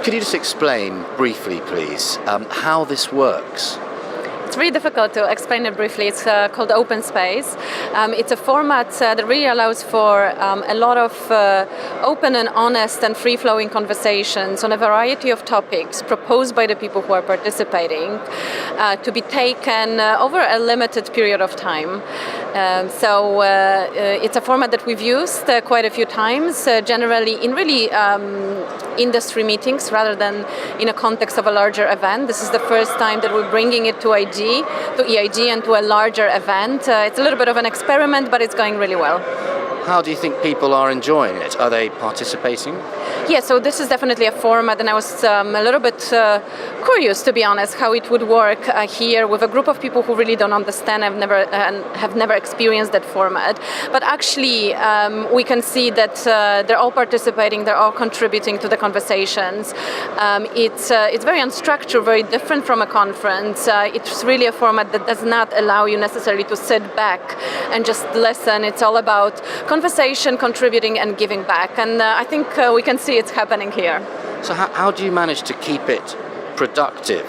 Could you just explain briefly, please, how this works? It's really difficult to explain it briefly. It's called open space. It's a format that really allows for a lot of open and honest and free-flowing conversations on a variety of topics proposed by the people who are participating to be taken over a limited period of time. So it's a format that we've used quite a few times, generally in really industry meetings rather than in a context of a larger event. This is the first time that we're bringing it to EIG and to a larger event. It's a little bit of an experiment, but it's going really well. How do you think people are enjoying it? Are they participating? Yeah, so this is definitely a format, and I was a little bit curious, to be honest, how it would work here with a group of people who really don't understand, have never experienced that format. But actually, we can see that they're all participating, they're all contributing to the conversations. It's very unstructured, very different from a conference. It's really a format that does not allow you necessarily to sit back and just listen. It's all about conversation, contributing, and giving back. And I think we can see it's happening here. So how do you manage to keep it productive?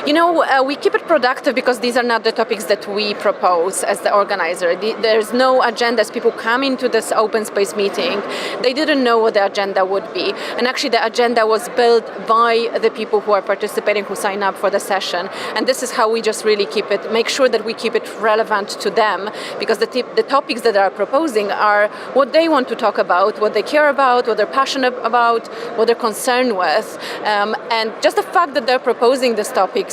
You know, we keep it productive because these are not the topics that we propose as the organizer. There's no agenda. As people come into this open space meeting, they didn't know what the agenda would be. And actually the agenda was built by the people who are participating, who sign up for the session. And this is how we just really make sure that we keep it relevant to them, because the topics that they are proposing are what they want to talk about, what they care about, what they're passionate about, what they're concerned with. And just the fact that they're proposing these topics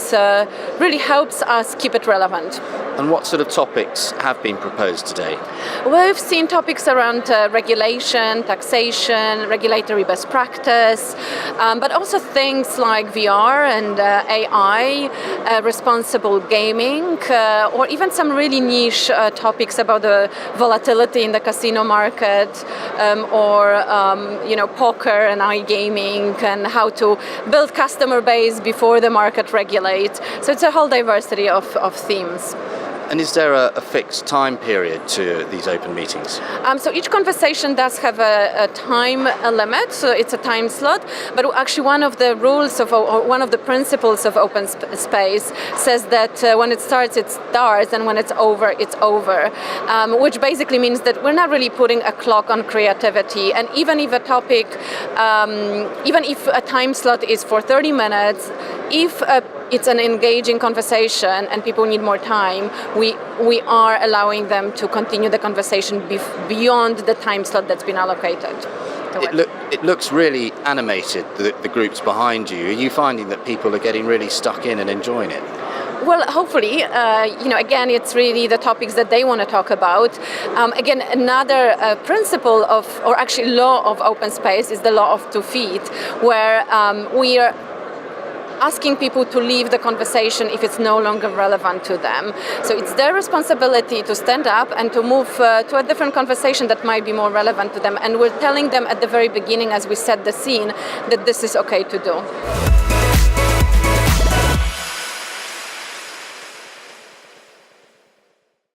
really helps us keep it relevant. And what sort of topics have been proposed today? We've seen topics around regulation, taxation, regulatory best practice, but also things like VR and AI, responsible gaming, or even some really niche topics about the volatility in the casino market, or poker and iGaming, and how to build customer base before the market regulates. So it's a whole diversity of themes. And is there a fixed time period to these open meetings? So each conversation does have a time limit, so it's a time slot, but actually one of the rules or one of the principles of open space says that when it starts, and when it's over, which basically means that we're not really putting a clock on creativity. And even if a topic, even if a time slot is for 30 minutes, if it's an engaging conversation and people need more time, we are allowing them to continue the conversation beyond the time slot that's been allocated. It looks really animated, the groups behind you. Are you finding that people are getting really stuck in and enjoying it? Well, hopefully, again, it's really the topics that they want to talk about. Again, another principle or actually law of open space is the law of 2 feet, where we are asking people to leave the conversation if it's no longer relevant to them. So it's their responsibility to stand up and to move to a different conversation that might be more relevant to them. And we're telling them at the very beginning, as we set the scene, that this is okay to do.